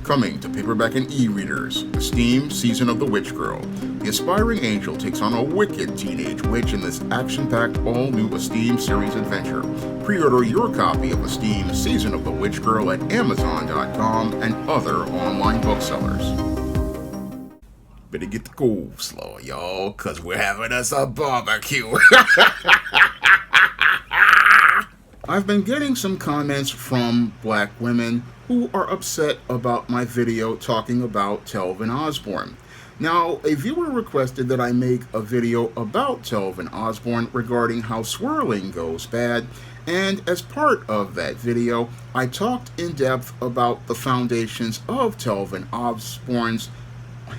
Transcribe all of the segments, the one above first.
Coming to paperback and e-readers, the steam Season of the Witch Girl. The aspiring angel takes on a wicked teenage witch in this action-packed all-new Esteem series adventure. Pre-order your copy of Esteem Season of the Witch Girl at Amazon.com and other online booksellers. Better get the coleslaw, y'all, cause we're having us a barbecue. I've been getting some comments from black women who are upset about my video talking about Telvin Osborne. Now, a viewer requested that I make a video about Telvin Osborne regarding how swirling goes bad, and as part of that video, I talked in depth about the foundations of Telvin Osborne's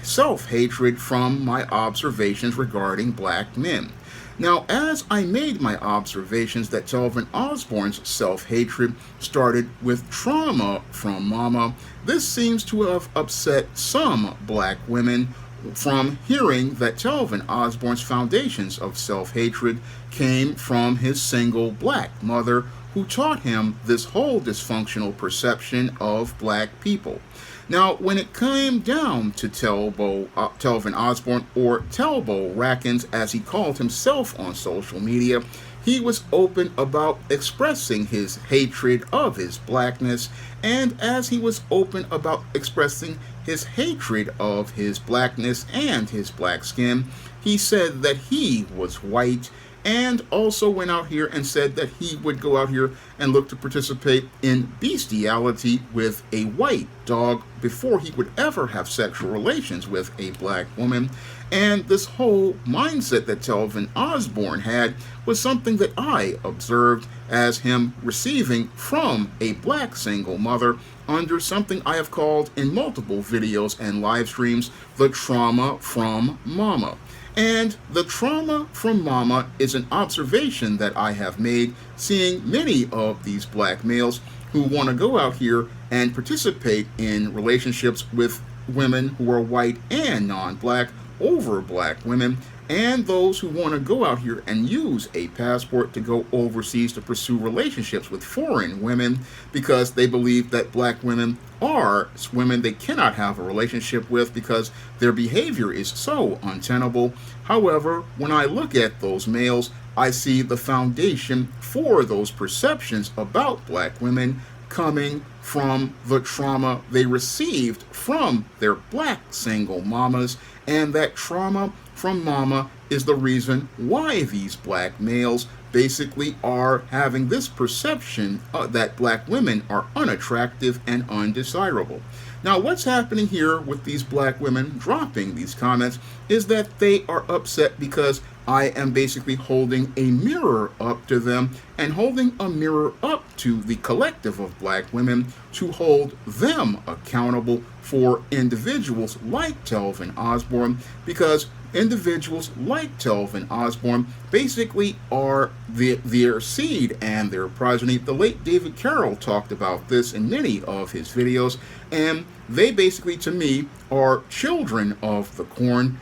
self-hatred from my observations regarding black men. Now, as I made my observations that Telvin Osborne's self-hatred started with trauma from mama, this seems to have upset some black women from hearing that Telvin Osborne's foundations of self-hatred came from his single black mother who taught him this whole dysfunctional perception of black people. Now, when it came down to Telvin Osborne, or Telbo Rackins as he called himself on social media, he was open about expressing his hatred of his blackness, and as he was open about expressing his hatred of his blackness and his black skin, he said that he was white, and also went out here and said that he would go out here and look to participate in bestiality with a white dog before he would ever have sexual relations with a black woman. And this whole mindset that Telvin Osborne had was something that I observed as him receiving from a black single mother under something I have called in multiple videos and live streams, the trauma from mama. And the trauma from mama is an observation that I have made seeing many of these black males who want to go out here and participate in relationships with women who are white and non-black over black women, and those who want to go out here and use a passport to go overseas to pursue relationships with foreign women because they believe that black women are women they cannot have a relationship with because their behavior is so untenable. However, when I look at those males, I see the foundation for those perceptions about black women coming from the trauma they received from their black single mamas, and that trauma from mama is the reason why these black males basically are having this perception that black women are unattractive and undesirable. Now, what's happening here with these black women dropping these comments is that they are upset because I am basically holding a mirror up to them and holding a mirror up to the collective of black women to hold them accountable for individuals like Telvin Osborne, because individuals like Telvin Osborne basically are their seed and their progeny. The late David Carroll talked about this in many of his videos, and they basically, to me, are children of the corn,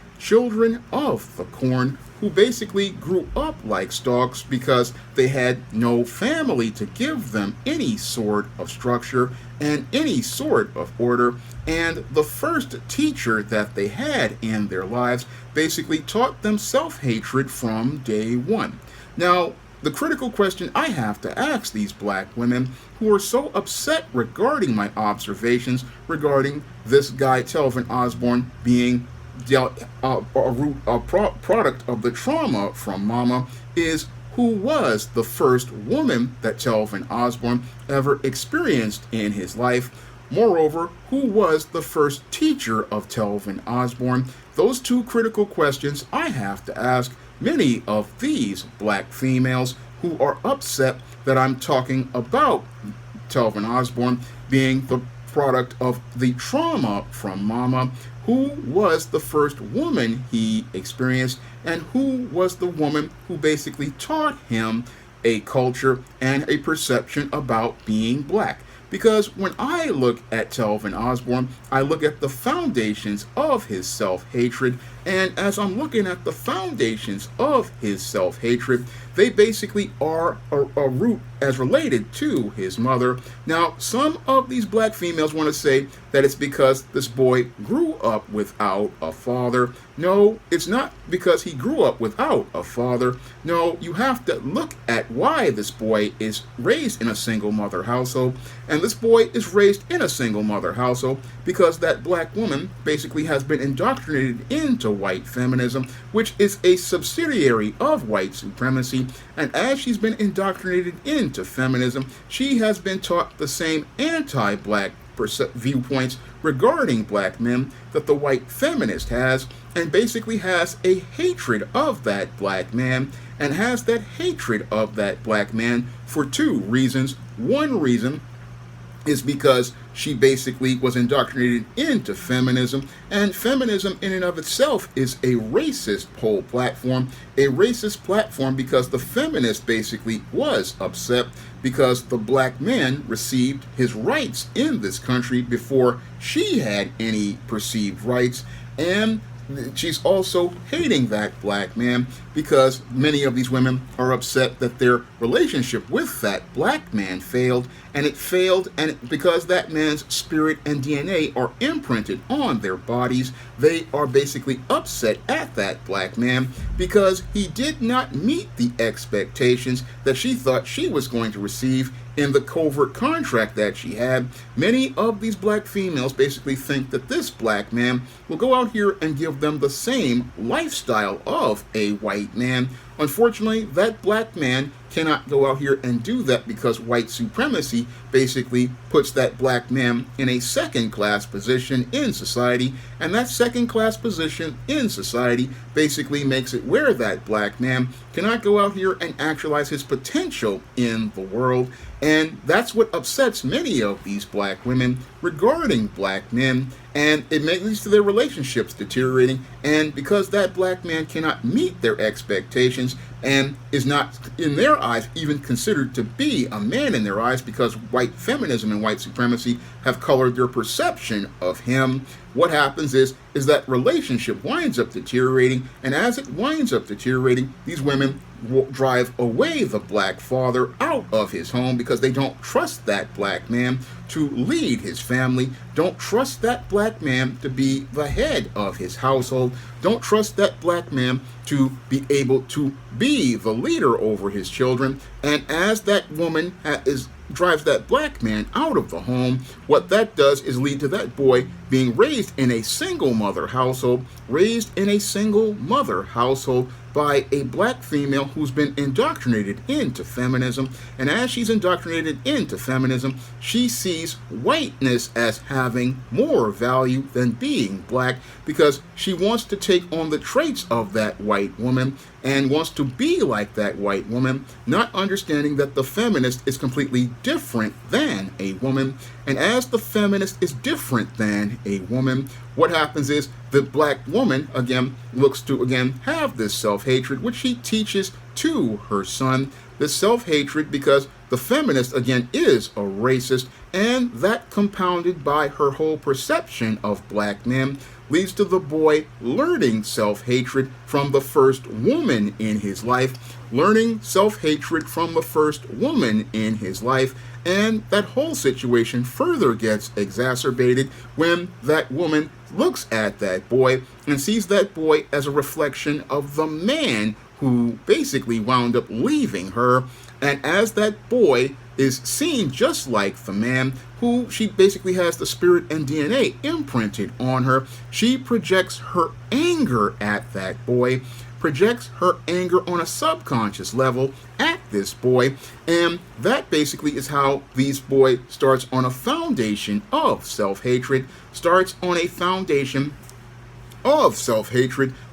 who basically grew up like stalks because they had no family to give them any sort of structure and any sort of order, and the first teacher that they had in their lives basically taught them self-hatred from day one. Now, the critical question I have to ask these black women who are so upset regarding my observations regarding this guy Telvin Osborne being a product of the trauma from mama is, who was the first woman that Telvin Osborne ever experienced in his life? Moreover, who was the first teacher of Telvin Osborne? Those two critical questions I have to ask many of these black females who are upset that I'm talking about Telvin Osborne being the product of the trauma from mama. Who was the first woman he experienced, and who was the woman who basically taught him a culture and a perception about being black? Because when I look at Telvin Osborne, I look at the foundations of his self-hatred, and as I'm looking at the foundations of his self-hatred, they basically are a root as related to his mother. Now, some of these black females want to say that it's because this boy grew up without a father. No, it's not because he grew up without a father. No, you have to look at why this boy is raised in a single mother household. And this boy is raised in a single mother household because that black woman basically has been indoctrinated into white feminism, which is a subsidiary of white supremacy. And as she's been indoctrinated into feminism, she has been taught the same anti-black viewpoints regarding black men that the white feminist has, and basically has a hatred of that black man, and has that hatred of that black man for two reasons. One reason is because she basically was indoctrinated into feminism, and feminism in and of itself is a racist whole platform, a racist platform because the feminist basically was upset because the black man received his rights in this country before she had any perceived rights, and she's also hating that black man because many of these women are upset that their relationship with that black man failed, and it failed, and because that man's spirit and DNA are imprinted on their bodies, they are basically upset at that black man because he did not meet the expectations that she thought she was going to receive in the covert contract that she had. Many of these black females basically think that this black man will go out here and give them the same lifestyle of a white man. Unfortunately, that black man cannot go out here and do that because white supremacy basically puts that black man in a second-class position in society, and that second-class position in society basically makes it where that black man cannot go out here and actualize his potential in the world. And that's what upsets many of these black women regarding black men, and it leads to their relationships deteriorating. And because that black man cannot meet their expectations and is not, in their eyes, even considered to be a man in their eyes, because white feminism and white supremacy have colored their perception of him, what happens is that relationship winds up deteriorating, and as it winds up deteriorating, these women will drive away the black father out of his home because they don't trust that black man to lead his family, don't trust that black man to be the head of his household, don't trust that black man to be able to be the leader over his children. And as that woman drives that black man out of the home, what that does is lead to that boy being raised in a single mother household, by a black female who's been indoctrinated into feminism. And as she's indoctrinated into feminism, she sees whiteness as having more value than being black because she wants to take on the traits of that white woman and wants to be like that white woman, not understanding that the feminist is completely different than a woman. And as the feminist is different than a woman, what happens is the black woman, again, looks to, have this self-hatred, which she teaches to her son. This self-hatred because the feminist, again, is a racist, and that compounded by her whole perception of black men leads to the boy learning self-hatred from the first woman in his life, and that whole situation further gets exacerbated when that woman looks at that boy and sees that boy as a reflection of the man who basically wound up leaving her. And as that boy is seen just like the man who she basically has the spirit and DNA imprinted on her, she projects her anger at that boy, projects her anger on a subconscious level at this boy, and that basically is how this boy starts on a foundation of self-hatred,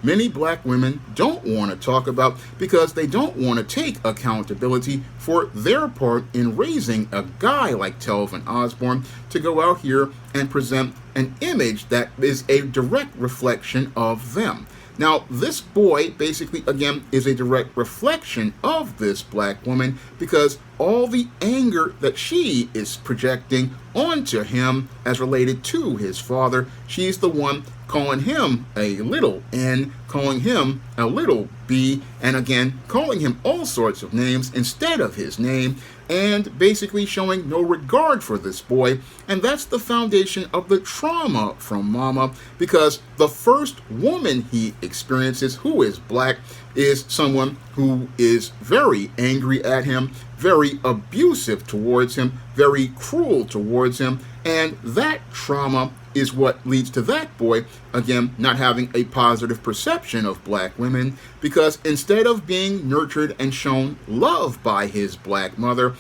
many black women don't want to talk about because they don't want to take accountability for their part in raising a guy like Telvin Osborne to go out here and present an image that is a direct reflection of them. Now, this boy basically, again, is a direct reflection of this black woman because all the anger that she is projecting onto him as related to his father, she's the one calling him a little n, calling him a little b, and again, calling him all sorts of names instead of his name, and basically showing no regard for this boy. And that's the foundation of the trauma from mama, because the first woman he experiences who is black is someone who is very angry at him, very abusive towards him, very cruel towards him, and that trauma is what leads to that boy, again, not having a positive perception of black women, because instead of being nurtured and shown love by his mother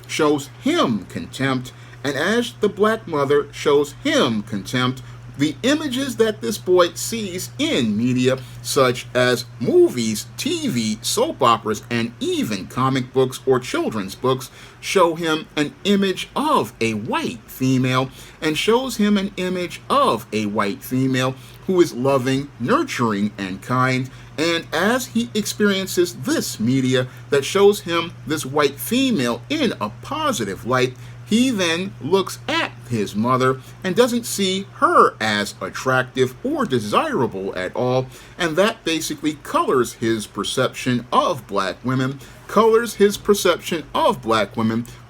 shows him contempt, and as the black mother shows him contempt, the images that this boy sees in media, such as movies, TV, soap operas, and even comic books or children's books, show him an image of a white female, and shows him an image of a white female who is loving, nurturing, and kind. And as he experiences this media that shows him this white female in a positive light, he then looks at his mother and doesn't see her as attractive or desirable at all, and that basically colors his perception of black women,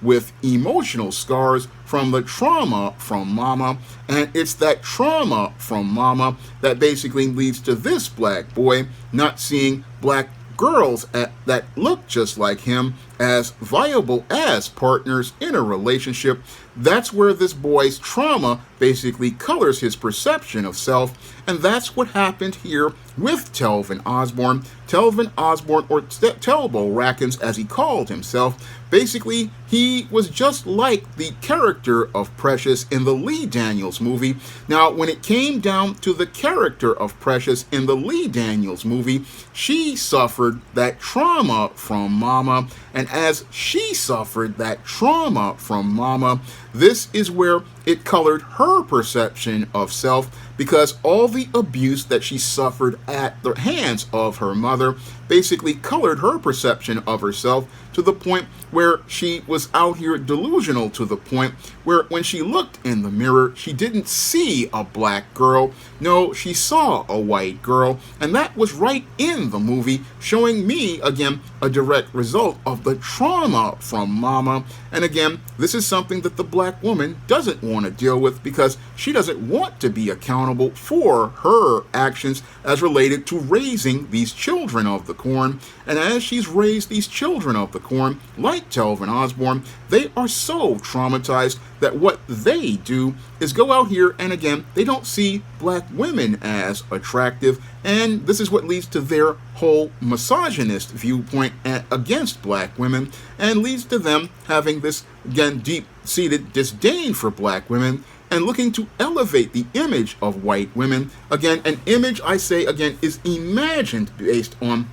with emotional scars from the trauma from mama. And it's that trauma from mama that basically leads to this black boy not seeing black girls that look just like him as viable as partners in a relationship. That's where this boy's trauma basically colors his perception of self, and that's what happened here with Telvin Osborne. Telvin Osborne, or Telbo Rackens as he called himself, basically he was just like the character of Precious in the Lee Daniels movie. Now, when it came down to the character of Precious in the Lee Daniels movie, she suffered that trauma from mama, and as she suffered that trauma from mama, this is where it colored her perception of self, because all the abuse that she suffered at the hands of her mother basically colored her perception of herself to the point where she was out here delusional, to the point where when she looked in the mirror, she didn't see a black girl. No, she saw a white girl, and that was right in the movie, showing me, again, a direct result of the trauma from mama. And again, this is something that the black woman doesn't want to deal with, because she doesn't want to be accountable for her actions as related to raising these children of the corn. And as she's raised these children of the corn, like Telvin Osborne, they are so traumatized that what they do is go out here and, again, they don't see black women as attractive, and this is what leads to their whole misogynist viewpoint against black women, and leads to them having this, again, deep-seated disdain for black women and looking to elevate the image of white women. Again, an image, I say again, is imagined based on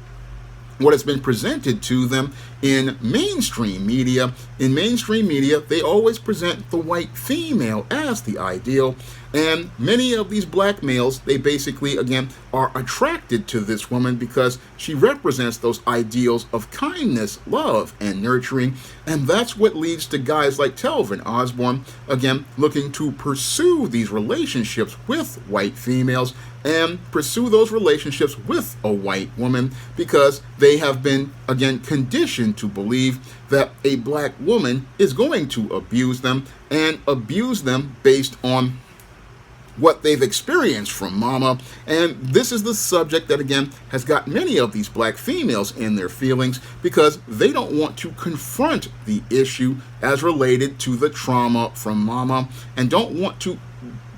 what has been presented to them in mainstream media. In mainstream media, they always present the white female as the ideal, and many of these black males, they basically, again, are attracted to this woman because she represents those ideals of kindness, love, and nurturing, and that's what leads to guys like Telvin Osborne, again, looking to pursue these relationships with white females and pursue those relationships with a white woman, because they have been, again, conditioned to believe that a black woman is going to abuse them, and abuse them based on what they've experienced from mama. And this is the subject that, again, has got many of these black females in their feelings, because they don't want to confront the issue as related to the trauma from mama, and don't want to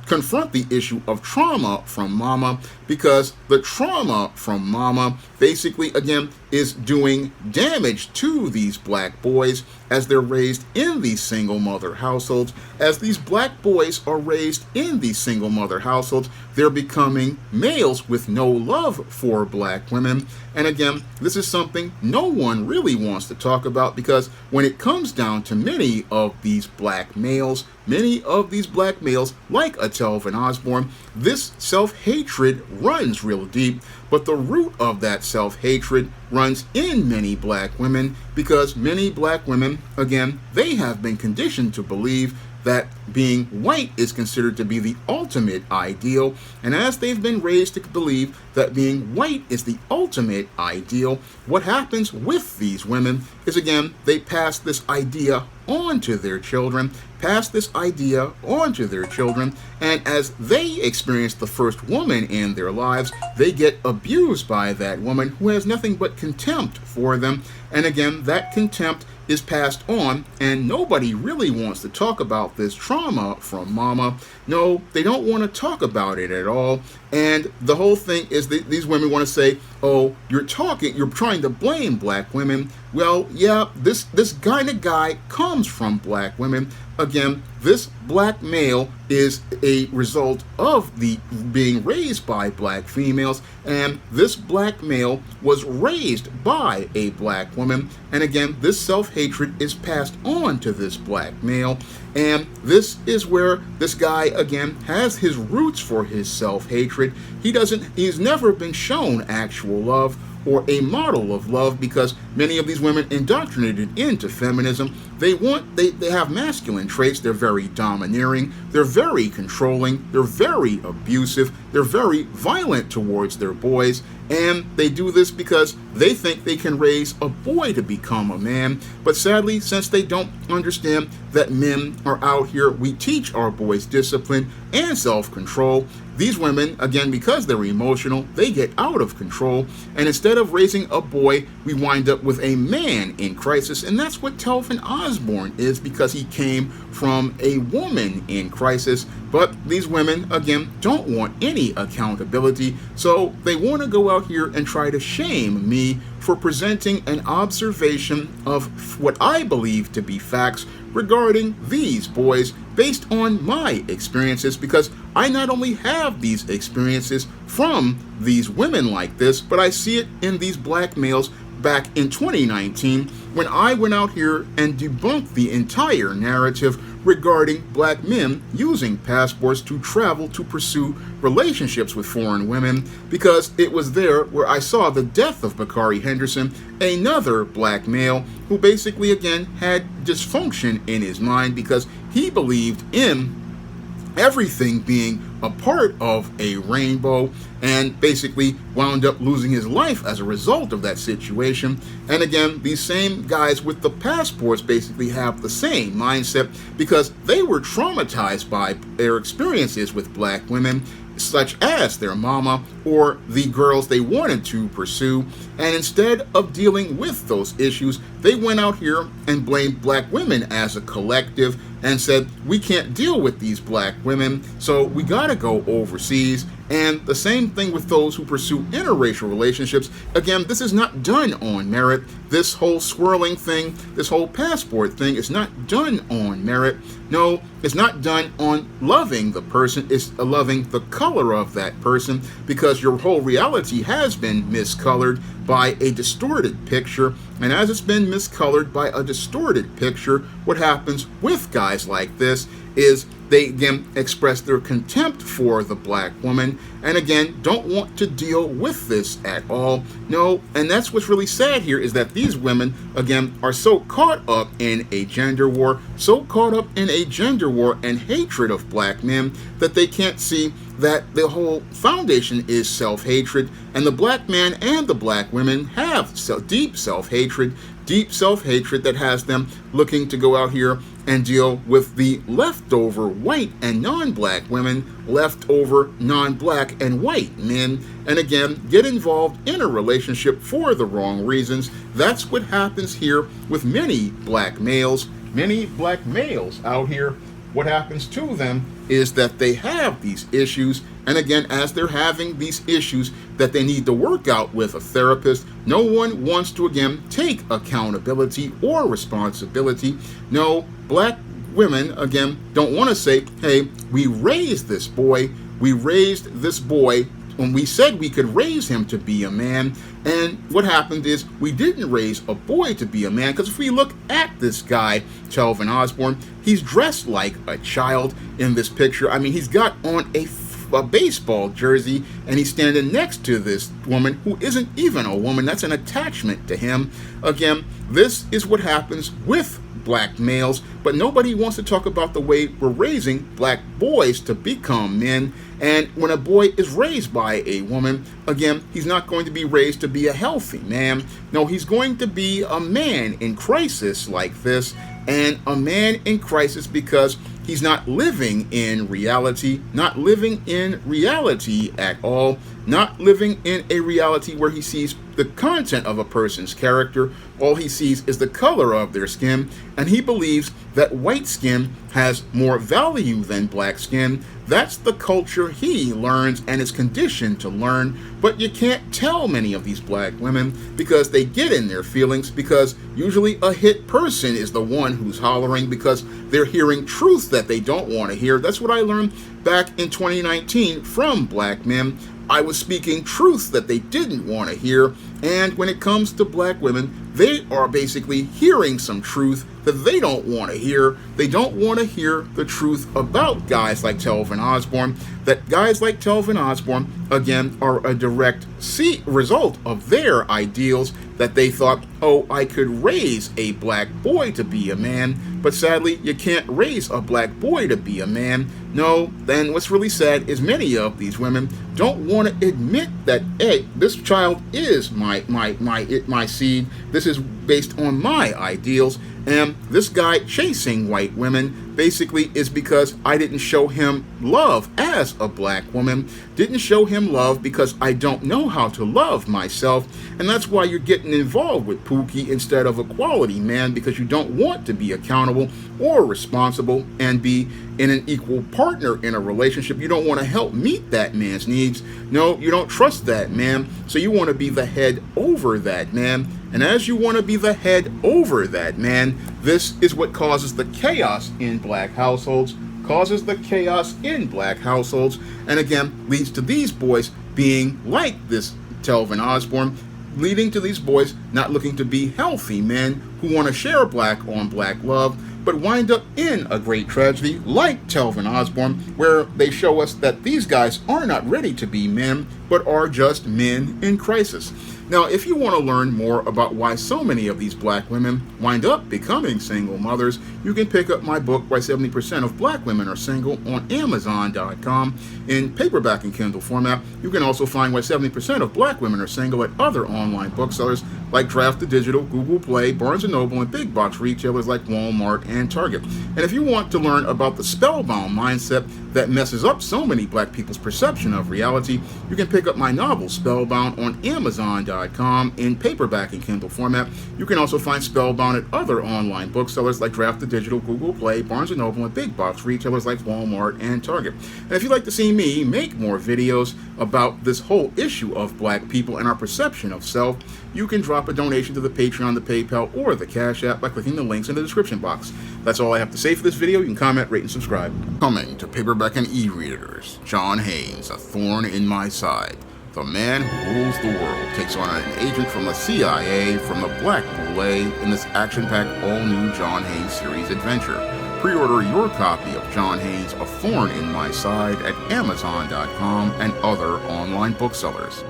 confront the issue of trauma from mama, because the trauma from mama basically, again, is doing damage to these black boys as they're raised in these single mother households. As these black boys are raised in these single mother households, they're becoming males with no love for black women. And again, this is something no one really wants to talk about, because when it comes down to many of these black males, like a Telvin Osborne, this self-hatred runs real deep, but the root of that self-hatred runs in many black women, because many black women, again, they have been conditioned to believe that being white is considered to be the ultimate ideal, and as they've been raised to believe that being white is the ultimate ideal, what happens with these women is, again, they pass this idea on to their children, and as they experience the first woman in their lives, they get abused by that woman who has nothing but contempt for them, and again, that contempt is passed on, and nobody really wants to talk about this trauma from mama. No, they don't want to talk about it at all. And the whole thing is that these women want to say, oh, you're trying to blame black women. Well, yeah, this kind of guy comes from black women. Again, this black male is a result of the being raised by black females, and this black male was raised by a black woman, and again, this self-hatred is passed on to this black male, and this is where this guy, again, has his roots for his self-hatred. He's never been shown actual love or a model of love, because many of these women indoctrinated into feminism, they have masculine traits. They're very domineering, they're very controlling, they're very abusive, they're very violent towards their boys, and they do this because they think they can raise a boy to become a man. But sadly, since they don't understand that men are out here, we teach our boys discipline and self-control. These women, again, because they're emotional, they get out of control, and instead of raising a boy, we wind up with a man in crisis, and that's what Telvin Osborne is, because he came from a woman in crisis. But these women, again, don't want any accountability, so they want to go out here and try to shame me for presenting an observation of what I believe to be facts regarding these boys based on my experiences, because I not only have these experiences from these women like this, but I see it in these black males back in 2019 when I went out here and debunked the entire narrative regarding black men using passports to travel to pursue relationships with foreign women, because it was there where I saw the death of Bakari Henderson, another black male who basically, again, had dysfunction in his mind because he believed in everything being a part of a rainbow, and basically wound up losing his life as a result of that situation. And again, these same guys with the passports basically have the same mindset, because they were traumatized by their experiences with black women, such as their mama or the girls they wanted to pursue, and instead of dealing with those issues, they went out here and blamed black women as a collective and said, we can't deal with these black women, so we gotta go overseas. And the same thing with those who pursue interracial relationships. Again, this is not done on merit. This whole swirling thing, this whole passport thing is not done on merit. No, it's not done on loving the person. It's loving the color of that person, because your whole reality has been miscolored by a distorted picture. And as it's been miscolored by a distorted picture, what happens with guys like this is they again express their contempt for the black woman, and again don't want to deal with this at all. No, and that's what's really sad here, is that these women again are so caught up in a gender war, and hatred of black men, that they can't see that the whole foundation is self-hatred, and the black man and the black women have deep self-hatred that has them looking to go out here and deal with the leftover white and non-black women, leftover non-black and white men, and again get involved in a relationship for the wrong reasons. That's what happens here with many black males out here. What happens to them is that they have these issues, and again, as they're having these issues that they need to work out with a therapist, no one wants to again take accountability or responsibility. No, black women again don't want to say, hey, we raised this boy when we said we could raise him to be a man, and what happened is we didn't raise a boy to be a man, because if we look at this guy, Telvin Osborne, he's dressed like a child in this picture. I mean, he's got on a baseball jersey, and he's standing next to this woman who isn't even a woman. That's an attachment to him. Again, this is what happens with black males, but nobody wants to talk about the way we're raising black boys to become men. And when a boy is raised by a woman, again, he's not going to be raised to be a healthy man. No, he's going to be a man in crisis like this, and a man in crisis because he's not living in reality, not living in reality at all, not living in a reality where he sees the content of a person's character. All he sees is the color of their skin, and he believes that white skin has more value than black skin. That's the culture he learns and is conditioned to learn. But you can't tell many of these black women because they get in their feelings, because usually a hit person is the one who's hollering because they're hearing truth that they don't want to hear. That's what I learned back in 2019 from black men. I was speaking truth that they didn't want to hear, and when it comes to black women, they are basically hearing some truth that they don't want to hear. They don't want to hear the truth about guys like Telvin Osborne, that guys like Telvin Osborne, again, are a direct result of their ideals, that they thought, oh, I could raise a black boy to be a man, but sadly, you can't raise a black boy to be a man. No, then what's really sad is many of these women don't want to admit that, hey, this child is my seed. This is based on my ideals, and this guy chasing white women basically is because I didn't show him love as a black woman, didn't show him love because I don't know how to love myself, and that's why you're getting involved with Pookie instead of a quality man, because you don't want to be accountable or responsible and be in an equal partner in a relationship. You don't want to help meet that man's needs. No, you don't trust that man, so you want to be the head over that man. And as you want to be the head over that man, this is what causes the chaos in black households, and again, leads to these boys being like this Telvin Osborne, leading to these boys not looking to be healthy men who want to share black on black love, but wind up in a great tragedy like Telvin Osborne, where they show us that these guys are not ready to be men, but are just men in crisis. Now, if you want to learn more about why so many of these black women wind up becoming single mothers, you can pick up my book, Why 70% of Black Women Are Single, on Amazon.com in paperback and Kindle format. You can also find Why 70% of Black Women Are Single at other online booksellers like Draft to Digital, Google Play, Barnes & Noble, and big box retailers like Walmart and Target. And if you want to learn about the spellbound mindset that messes up so many black people's perception of reality, you can pick up my novel, Spellbound, on Amazon.com in paperback and Kindle format. You can also find Spellbound at other online booksellers like Draft to Digital, Google Play, Barnes & Noble, and big box retailers like Walmart and Target. And if you'd like to see me make more videos about this whole issue of black people and our perception of self, you can drop a donation to the Patreon, the PayPal, or the Cash App by clicking the links in the description box. That's all I have to say for this video. You can comment, rate, and subscribe. Coming to paperback and e-readers, John Haynes, A Thorn in My Side. The man who rules the world takes on an agent from the CIA from the Black Boule in this action-packed all-new John Haynes series adventure. Pre-order your copy of John Haynes' A Thorn in My Side at Amazon.com and other online booksellers.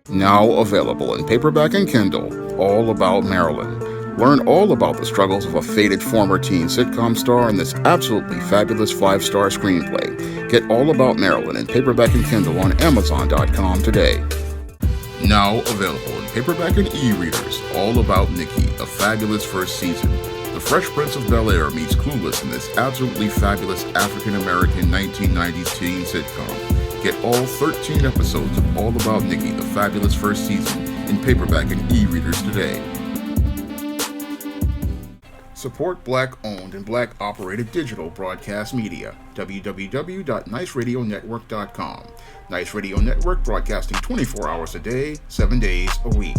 Now available in paperback and Kindle, All About Marilyn. Learn all about the struggles of a faded former teen sitcom star in this absolutely fabulous 5-star screenplay. Get All About Marilyn in paperback and Kindle on Amazon.com today. Now available in paperback and e-readers, All About Nikki, a fabulous first season. The Fresh Prince of Bel-Air meets Clueless in this absolutely fabulous African-American 1990s teen sitcom. Get all 13 episodes of All About Nikki, the fabulous first season, in paperback and e-readers today. Support Black-owned and Black-operated digital broadcast media. www.niceradionetwork.com. Nice Radio Network, broadcasting 24 hours a day, 7 days a week.